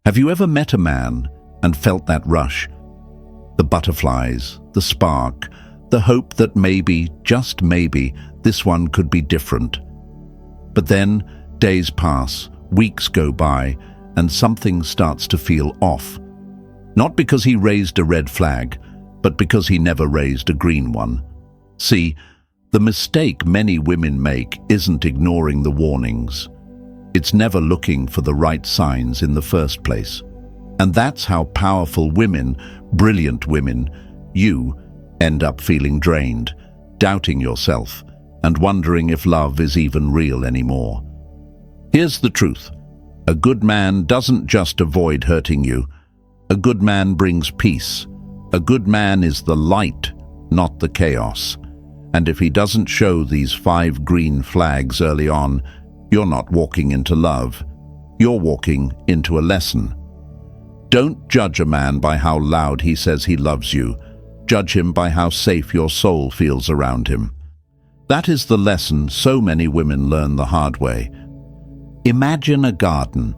Have you ever met a man and felt that rush? The butterflies, the spark, the hope that maybe, just maybe, this one could be different. But then, days pass, weeks go by, and something starts to feel off. Not because he raised a red flag, but because he never raised a green one. See, the mistake many women make isn't ignoring the warnings. It's never looking for the right signs in the first place. And that's how powerful women, brilliant women, you end up feeling drained, doubting yourself, and wondering if love is even real anymore. Here's the truth. A good man doesn't just avoid hurting you. A good man brings peace. A good man is the light, not the chaos. And if he doesn't show these 5 green flags early on, you're not walking into love. You're walking into a lesson. Don't judge a man by how loud he says he loves you. Judge him by how safe your soul feels around him. That is the lesson so many women learn the hard way. Imagine a garden.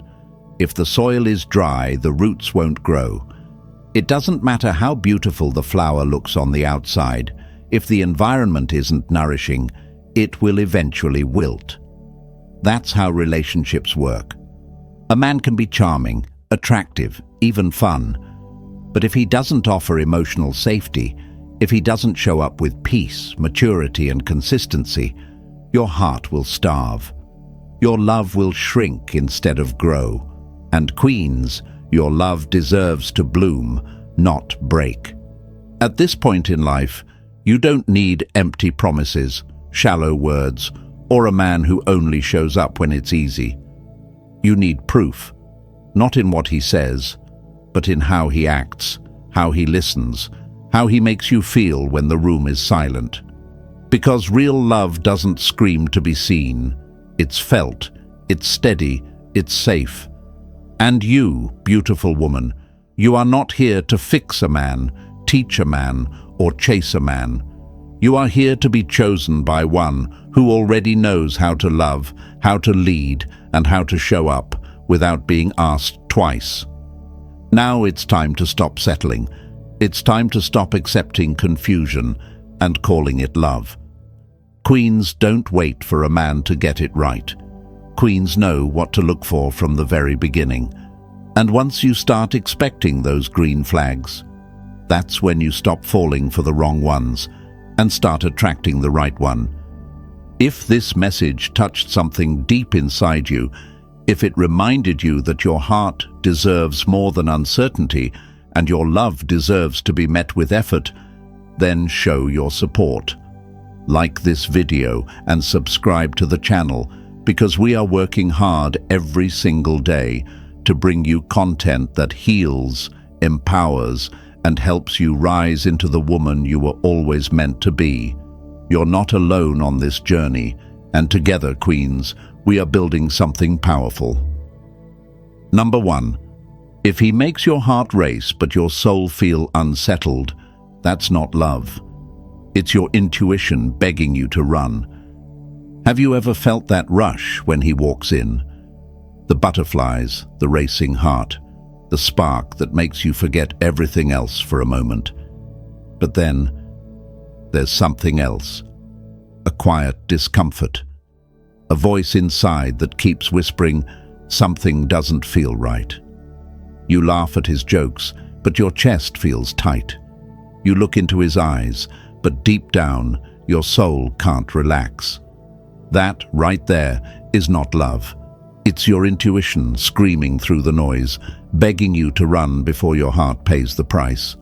If the soil is dry, the roots won't grow. It doesn't matter how beautiful the flower looks on the outside. If the environment isn't nourishing, it will eventually wilt. That's how relationships work. A man can be charming, attractive, even fun. But if he doesn't offer emotional safety, if he doesn't show up with peace, maturity, and consistency, your heart will starve. Your love will shrink instead of grow. And queens, your love deserves to bloom, not break. At this point in life, you don't need empty promises, shallow words, or a man who only shows up when it's easy. You need proof, not in what he says, but in how he acts, how he listens, how he makes you feel when the room is silent. Because real love doesn't scream to be seen. It's felt, it's steady, it's safe. And you, beautiful woman, you are not here to fix a man, teach a man, or chase a man. You are here to be chosen by one who already knows how to love, how to lead, and how to show up without being asked twice. Now it's time to stop settling. It's time to stop accepting confusion and calling it love. Queens don't wait for a man to get it right. Queens know what to look for from the very beginning. And once you start expecting those green flags, that's when you stop falling for the wrong ones and start attracting the right one. If this message touched something deep inside you, if it reminded you that your heart deserves more than uncertainty and your love deserves to be met with effort, then show your support. Like this video and subscribe to the channel, because we are working hard every single day to bring you content that heals, empowers, and helps you rise into the woman you were always meant to be. You're not alone on this journey, and together, queens, we are building something powerful. Number 1. If he makes your heart race but your soul feel unsettled, that's not love. It's your intuition begging you to run. Have you ever felt that rush when he walks in? The butterflies, the racing heart, the spark that makes you forget everything else for a moment. But then, there's something else. A quiet discomfort. A voice inside that keeps whispering, something doesn't feel right. You laugh at his jokes, but your chest feels tight. You look into his eyes, but deep down, your soul can't relax. That, right there, is not love. It's your intuition screaming through the noise, begging you to run before your heart pays the price.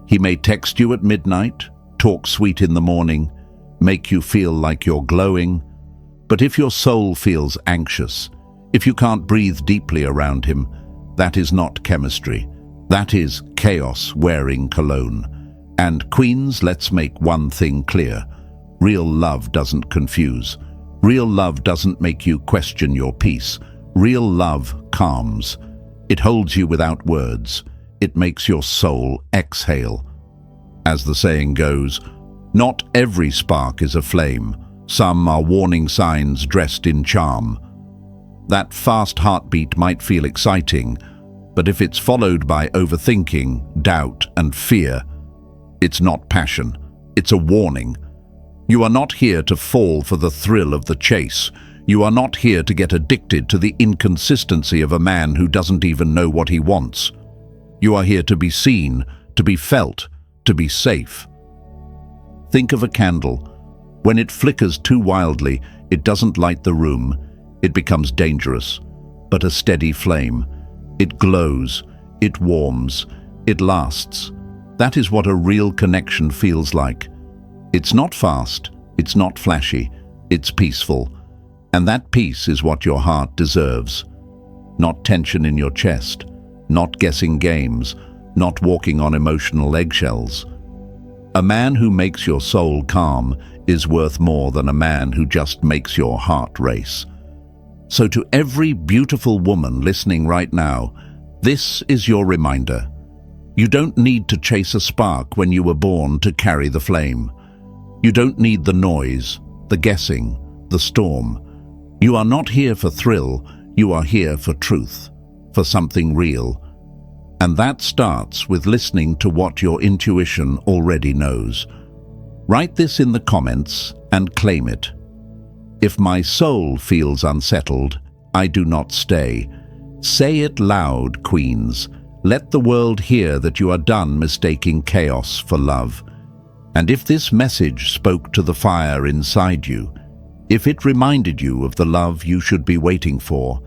He may text you at midnight, talk sweet in the morning, make you feel like you're glowing. But if your soul feels anxious, if you can't breathe deeply around him, that is not chemistry. That is chaos wearing cologne. And queens, let's make one thing clear. Real love doesn't confuse. Real love doesn't make you question your peace. Real love calms. It holds you without words. It makes your soul exhale. As the saying goes, not every spark is a flame. Some are warning signs dressed in charm. That fast heartbeat might feel exciting, But if it's followed by overthinking, doubt, and fear, it's not passion, it's a warning. You are not here to fall for the thrill of the chase. You are not here to get addicted to the inconsistency of a man who doesn't even know what he wants. You are here to be seen, to be felt, to be safe. Think of a candle. When it flickers too wildly, it doesn't light the room. It becomes dangerous. But a steady flame. It glows, it warms, it lasts. That is what a real connection feels like. It's not fast, it's not flashy, it's peaceful. And that peace is what your heart deserves. Not tension in your chest, not guessing games, not walking on emotional eggshells. A man who makes your soul calm is worth more than a man who just makes your heart race. So to every beautiful woman listening right now, this is your reminder. You don't need to chase a spark when you were born to carry the flame. You don't need the noise, the guessing, the storm. You are not here for thrill, you are here for truth, for something real. And that starts with listening to what your intuition already knows. Write this in the comments and claim it. If my soul feels unsettled, I do not stay. Say it loud, queens. Let the world hear that you are done mistaking chaos for love. And if this message spoke to the fire inside you, if it reminded you of the love you should be waiting for,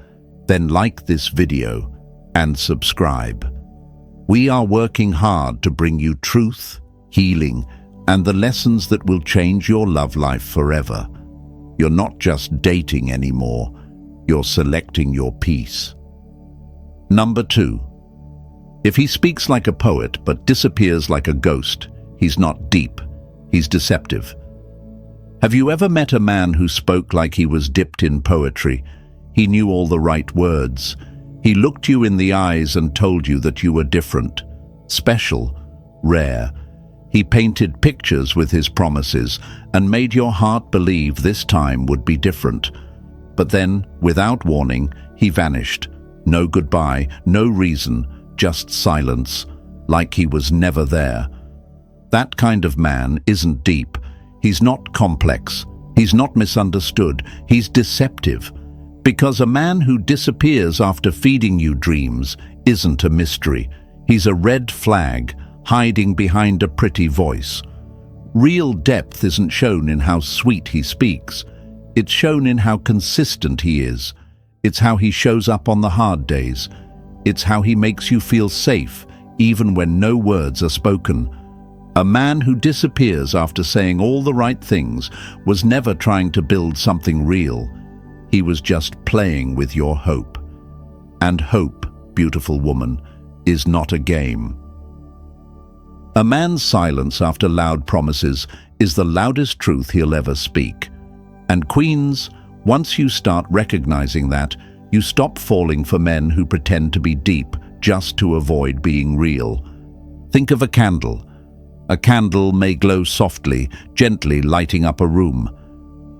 then like this video and subscribe. We are working hard to bring you truth, healing, and the lessons that will change your love life forever. You're not just dating anymore, you're selecting your peace. Number 2. If he speaks like a poet but disappears like a ghost, he's not deep, he's deceptive. Have you ever met a man who spoke like he was dipped in poetry? He knew all the right words. He looked you in the eyes and told you that you were different, special, rare. He painted pictures with his promises and made your heart believe this time would be different. But then, without warning, he vanished. No goodbye, no reason, just silence, like he was never there. That kind of man isn't deep. He's not complex. He's not misunderstood. He's deceptive. Because a man who disappears after feeding you dreams isn't a mystery. He's a red flag hiding behind a pretty voice. Real depth isn't shown in how sweet he speaks. It's shown in how consistent he is. It's how he shows up on the hard days. It's how he makes you feel safe, even when no words are spoken. A man who disappears after saying all the right things was never trying to build something real. He was just playing with your hope. And hope, beautiful woman, is not a game. A man's silence after loud promises is the loudest truth he'll ever speak. And queens, once you start recognizing that, you stop falling for men who pretend to be deep just to avoid being real. Think of a candle. A candle may glow softly, gently lighting up a room.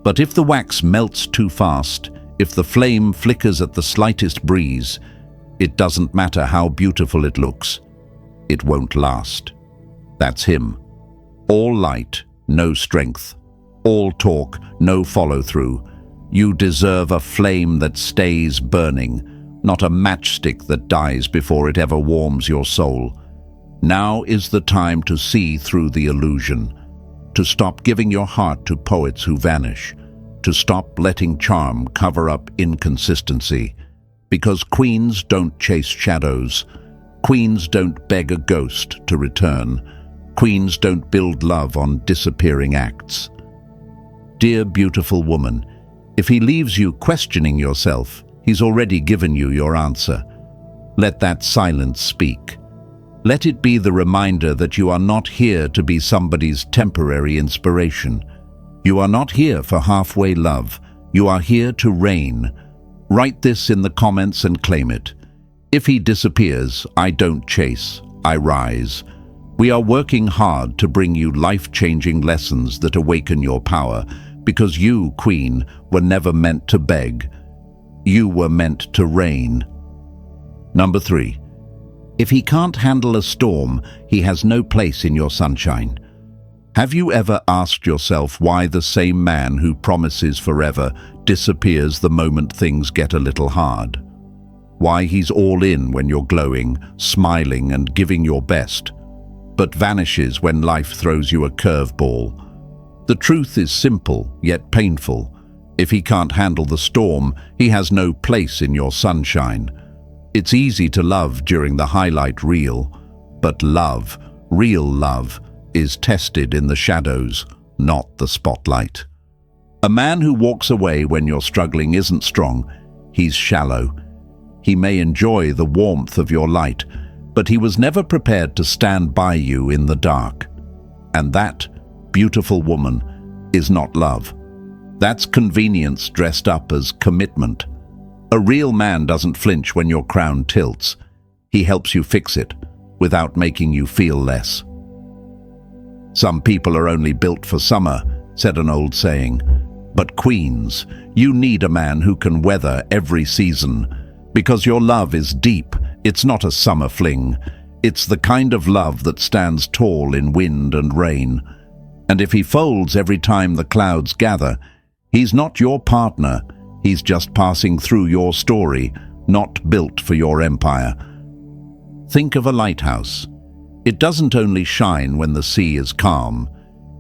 But if the wax melts too fast, if the flame flickers at the slightest breeze, it doesn't matter how beautiful it looks. It won't last. That's him. All light, no strength. All talk, no follow-through. You deserve a flame that stays burning, not a matchstick that dies before it ever warms your soul. Now is the time to see through the illusion, to stop giving your heart to poets who vanish, to stop letting charm cover up inconsistency. Because queens don't chase shadows. Queens don't beg a ghost to return. Queens don't build love on disappearing acts. Dear beautiful woman, if he leaves you questioning yourself, he's already given you your answer. Let that silence speak. Let it be the reminder that you are not here to be somebody's temporary inspiration. You are not here for halfway love. You are here to reign. Write this in the comments and claim it. If he disappears, I don't chase, I rise. We are working hard to bring you life-changing lessons that awaken your power, because you, Queen, were never meant to beg. You were meant to reign. Number 3. If he can't handle a storm, he has no place in your sunshine. Have you ever asked yourself why the same man who promises forever disappears the moment things get a little hard? Why he's all in when you're glowing, smiling and giving your best, but vanishes when life throws you a curveball? The truth is simple, yet painful. If he can't handle the storm, he has no place in your sunshine. It's easy to love during the highlight reel, but love, real love, is tested in the shadows, not the spotlight. A man who walks away when you're struggling isn't strong, he's shallow. He may enjoy the warmth of your light, but he was never prepared to stand by you in the dark. And that, beautiful woman, is not love. That's convenience dressed up as commitment. A real man doesn't flinch when your crown tilts. He helps you fix it, without making you feel less. Some people are only built for summer, said an old saying. But queens, you need a man who can weather every season, because your love is deep. It's not a summer fling. It's the kind of love that stands tall in wind and rain. And if he folds every time the clouds gather, he's not your partner. He's just passing through your story, not built for your empire. Think of a lighthouse. It doesn't only shine when the sea is calm.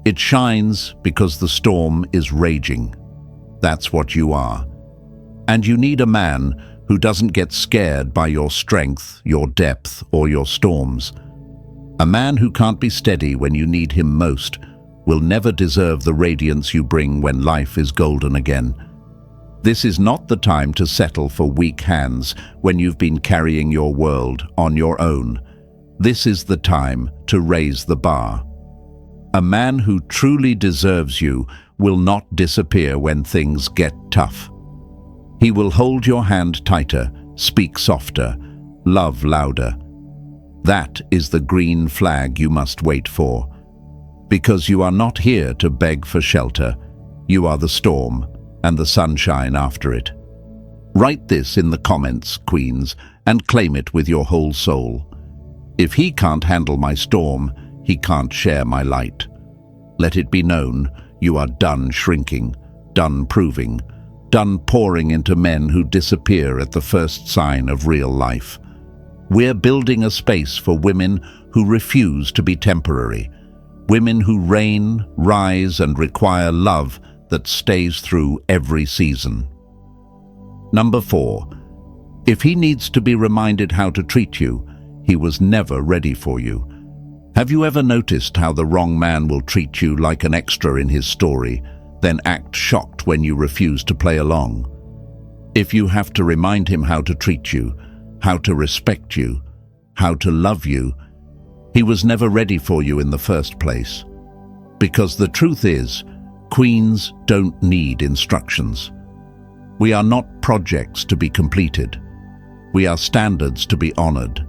It shines because the storm is raging. That's what you are. And you need a man who doesn't get scared by your strength, your depth, or your storms. A man who can't be steady when you need him most will never deserve the radiance you bring when life is golden again. This is not the time to settle for weak hands when you've been carrying your world on your own. This is the time to raise the bar. A man who truly deserves you will not disappear when things get tough. He will hold your hand tighter, speak softer, love louder. That is the green flag you must wait for. Because you are not here to beg for shelter. You are the storm and the sunshine after it. Write this in the comments, queens, and claim it with your whole soul. If he can't handle my storm, he can't share my light. Let it be known, you are done shrinking, done proving, done pouring into men who disappear at the first sign of real life. We're building a space for women who refuse to be temporary, women who reign, rise, and require love that stays through every season. Number 4. If he needs to be reminded how to treat you, he was never ready for you. Have you ever noticed how the wrong man will treat you like an extra in his story, then act shocked when you refuse to play along? If you have to remind him how to treat you, how to respect you, how to love you, he was never ready for you in the first place. Because the truth is, queens don't need instructions. We are not projects to be completed. We are standards to be honored.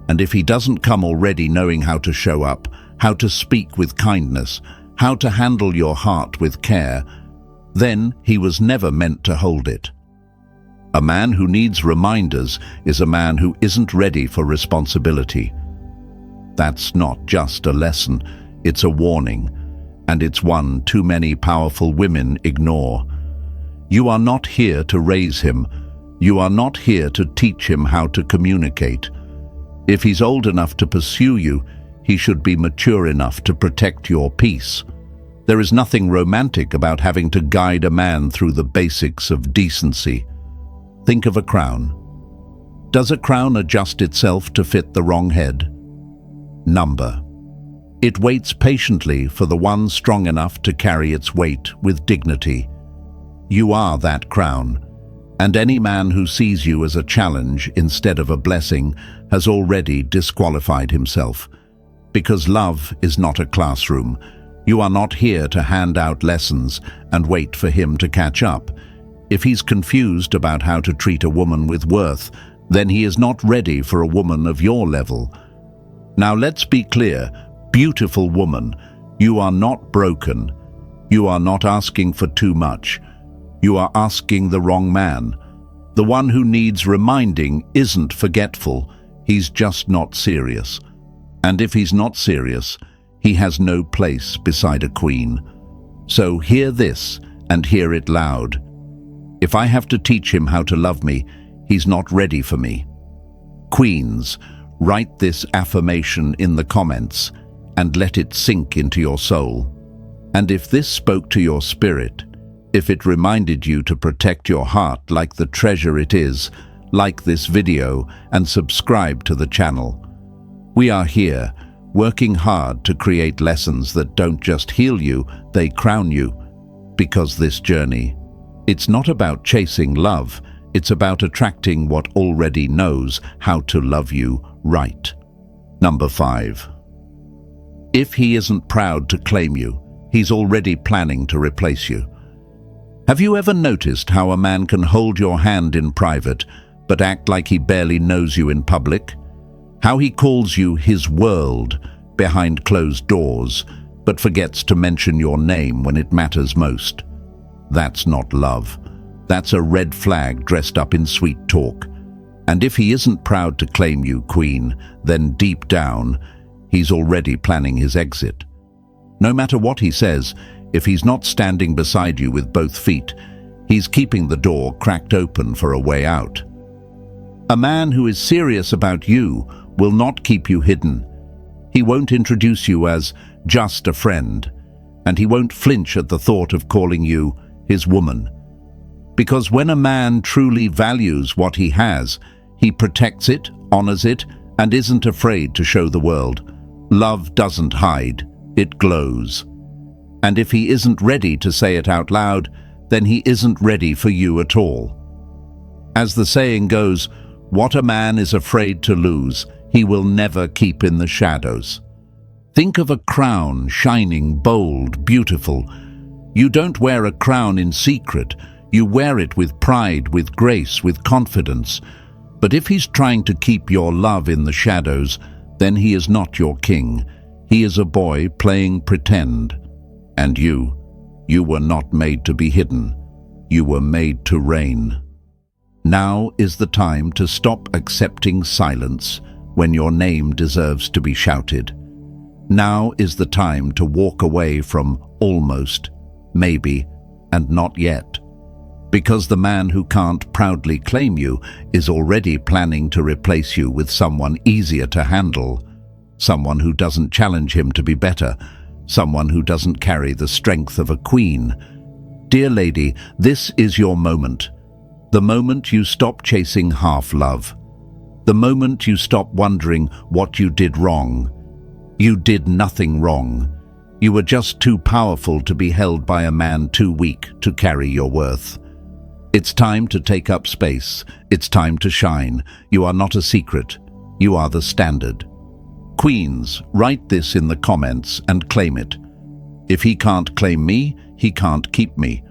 And if he doesn't come already knowing how to show up, how to speak with kindness, how to handle your heart with care, then he was never meant to hold it. A man who needs reminders is a man who isn't ready for responsibility. That's not just a lesson, it's a warning, and it's one too many powerful women ignore. You are not here to raise him. You are not here to teach him how to communicate. If he's old enough to pursue you, he should be mature enough to protect your peace. There is nothing romantic about having to guide a man through the basics of decency. Think of a crown. Does a crown adjust itself to fit the wrong head? Number. It waits patiently for the one strong enough to carry its weight with dignity. You are that crown, and any man who sees you as a challenge instead of a blessing has already disqualified himself. Because love is not a classroom. You are not here to hand out lessons and wait for him to catch up. If he's confused about how to treat a woman with worth, then he is not ready for a woman of your level. Now let's be clear, beautiful woman, you are not broken. You are not asking for too much. You are asking the wrong man. The one who needs reminding isn't forgetful. He's just not serious. And if he's not serious, he has no place beside a queen. So hear this and hear it loud. If I have to teach him how to love me, he's not ready for me. Queens, write this affirmation in the comments and let it sink into your soul. And if this spoke to your spirit, if it reminded you to protect your heart like the treasure it is, like this video and subscribe to the channel. We are here, working hard to create lessons that don't just heal you, they crown you. Because this journey, it's not about chasing love, it's about attracting what already knows how to love you right. Number 5. If he isn't proud to claim you, he's already planning to replace you. Have you ever noticed how a man can hold your hand in private, but act like he barely knows you in public? How he calls you his world behind closed doors, but forgets to mention your name when it matters most? That's not love. That's a red flag dressed up in sweet talk. And if he isn't proud to claim you, queen, then deep down, he's already planning his exit. No matter what he says, if he's not standing beside you with both feet, he's keeping the door cracked open for a way out. A man who is serious about you will not keep you hidden. He won't introduce you as just a friend, and he won't flinch at the thought of calling you his woman. Because when a man truly values what he has, he protects it, honors it, and isn't afraid to show the world. Love doesn't hide, it glows. And if he isn't ready to say it out loud, then he isn't ready for you at all. As the saying goes, what a man is afraid to lose, he will never keep in the shadows. Think of a crown, shining, bold, beautiful. You don't wear a crown in secret. You wear it with pride, with grace, with confidence. But if he's trying to keep your love in the shadows, then he is not your king. He is a boy playing pretend. And you were not made to be hidden. You were made to reign. Now is the time to stop accepting silence when your name deserves to be shouted. Now is the time to walk away from almost, maybe, and not yet. Because the man who can't proudly claim you is already planning to replace you with someone easier to handle, someone who doesn't challenge him to be better, someone who doesn't carry the strength of a queen. Dear lady, this is your moment. The moment you stop chasing half-love. The moment you stop wondering what you did wrong. You did nothing wrong. You were just too powerful to be held by a man too weak to carry your worth. It's time to take up space. It's time to shine. You are not a secret. You are the standard. Queens, write this in the comments and claim it. If he can't claim me, he can't keep me.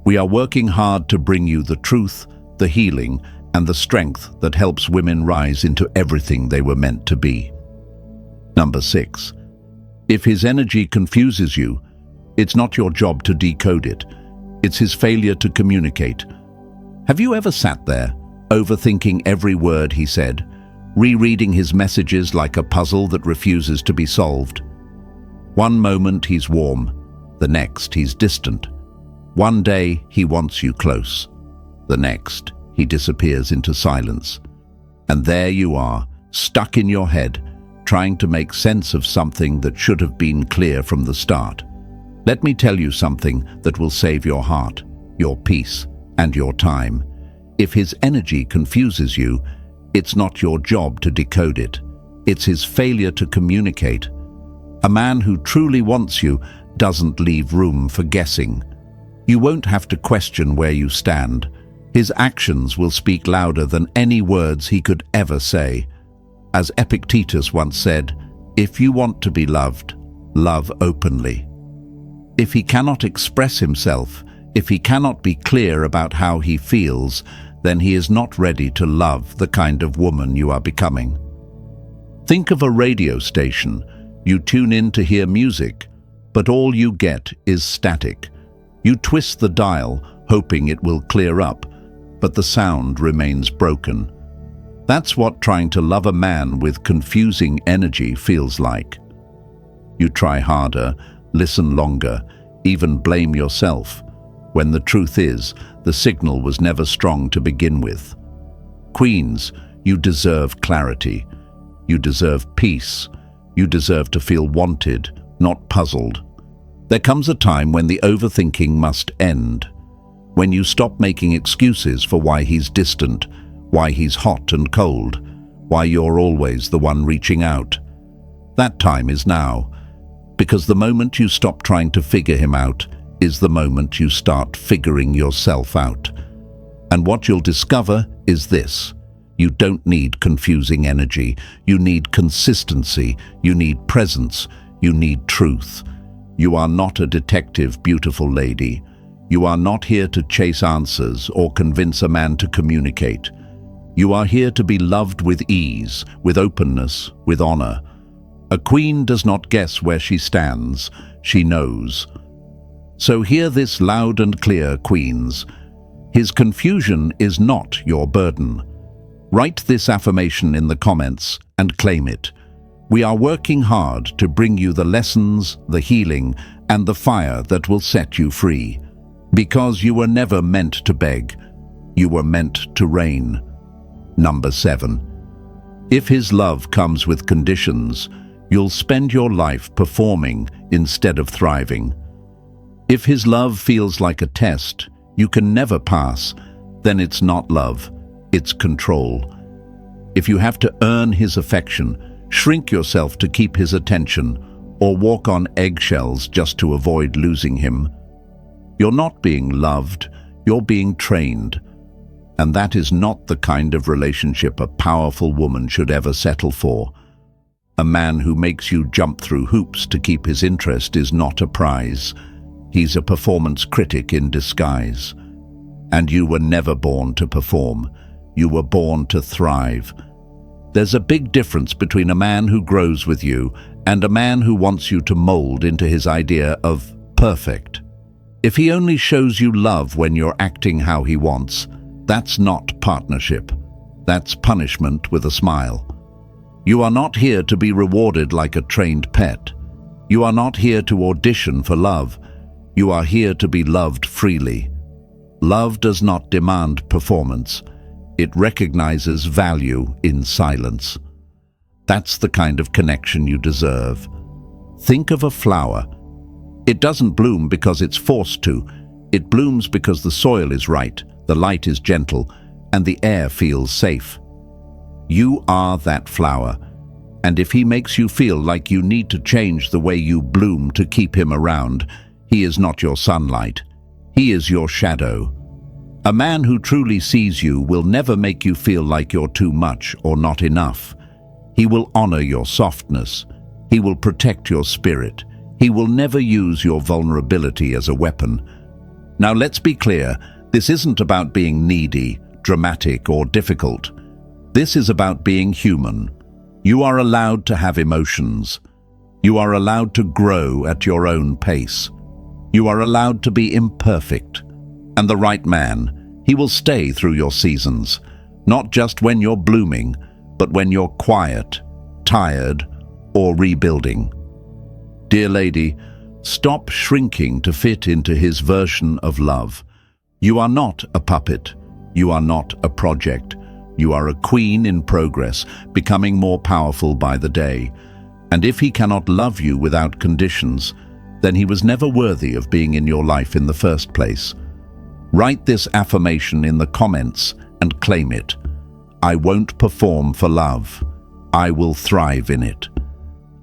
We are working hard to bring you the truth, the healing, and the strength that helps women rise into everything they were meant to be. Number 6. If his energy confuses you, it's not your job to decode it. It's his failure to communicate. Have you ever sat there, overthinking every word he said, rereading his messages like a puzzle that refuses to be solved? One moment he's warm, the next he's distant. One day he wants you close, the next he disappears into silence. And there you are, stuck in your head, trying to make sense of something that should have been clear from the start. Let me tell you something that will save your heart, your peace, and your time. If his energy confuses you, it's not your job to decode it. It's his failure to communicate. A man who truly wants you doesn't leave room for guessing. You won't have to question where you stand. His actions will speak louder than any words he could ever say. As Epictetus once said, if you want to be loved, love openly. If he cannot express himself, if he cannot be clear about how he feels, then he is not ready to love the kind of woman you are becoming. Think of a radio station. You tune in to hear music, but all you get is static. You twist the dial, hoping it will clear up, but the sound remains broken. That's what trying to love a man with confusing energy feels like. You try harder, listen longer, even blame yourself, when the truth is, the signal was never strong to begin with. Queens, you deserve clarity. You deserve peace. You deserve to feel wanted, not puzzled. There comes a time when the overthinking must end, when you stop making excuses for why he's distant, why he's hot and cold, why you're always the one reaching out. That time is now, because the moment you stop trying to figure him out is the moment you start figuring yourself out. And what you'll discover is this: you don't need confusing energy, you need consistency, you need presence, you need truth. You are not a detective, beautiful lady. You are not here to chase answers or convince a man to communicate. You are here to be loved with ease, with openness, with honor. A queen does not guess where she stands, she knows. So hear this loud and clear, queens. His confusion is not your burden. Write this affirmation in the comments and claim it. We are working hard to bring you the lessons, the healing, and the fire that will set you free. Because you were never meant to beg, you were meant to reign. Number 7. If his love comes with conditions, you'll spend your life performing instead of thriving. If his love feels like a test you can never pass, then it's not love, it's control. If you have to earn his affection, shrink yourself to keep his attention, or walk on eggshells just to avoid losing him, you're not being loved, you're being trained. And that is not the kind of relationship a powerful woman should ever settle for. A man who makes you jump through hoops to keep his interest is not a prize. He's a performance critic in disguise. And you were never born to perform. You were born to thrive. There's a big difference between a man who grows with you and a man who wants you to mold into his idea of perfect. If he only shows you love when you're acting how he wants, that's not partnership. That's punishment with a smile. You are not here to be rewarded like a trained pet. You are not here to audition for love. You are here to be loved freely. Love does not demand performance. It recognizes value in silence. That's the kind of connection you deserve. Think of a flower. It doesn't bloom because it's forced to. It blooms because the soil is right, the light is gentle, and the air feels safe. You are that flower, and if he makes you feel like you need to change the way you bloom to keep him around, he is not your sunlight. He is your shadow. A man who truly sees you will never make you feel like you're too much or not enough. He will honor your softness. He will protect your spirit. He will never use your vulnerability as a weapon. Now let's be clear, this isn't about being needy, dramatic, or difficult. This is about being human. You are allowed to have emotions. You are allowed to grow at your own pace. You are allowed to be imperfect. And the right man, he will stay through your seasons, not just when you're blooming, but when you're quiet, tired, or rebuilding. Dear lady, stop shrinking to fit into his version of love. You are not a puppet. You are not a project. You are a queen in progress, becoming more powerful by the day. And if he cannot love you without conditions, then he was never worthy of being in your life in the first place. Write this affirmation in the comments and claim it. I won't perform for love. I will thrive in it.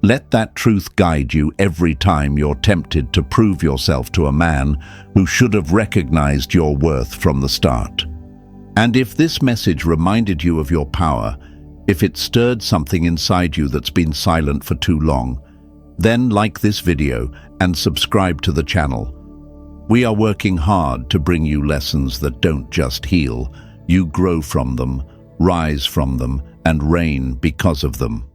Let that truth guide you every time you're tempted to prove yourself to a man who should have recognized your worth from the start. And if this message reminded you of your power, if it stirred something inside you that's been silent for too long, then like this video and subscribe to the channel. We are working hard to bring you lessons that don't just heal. You grow from them, rise from them, and reign because of them.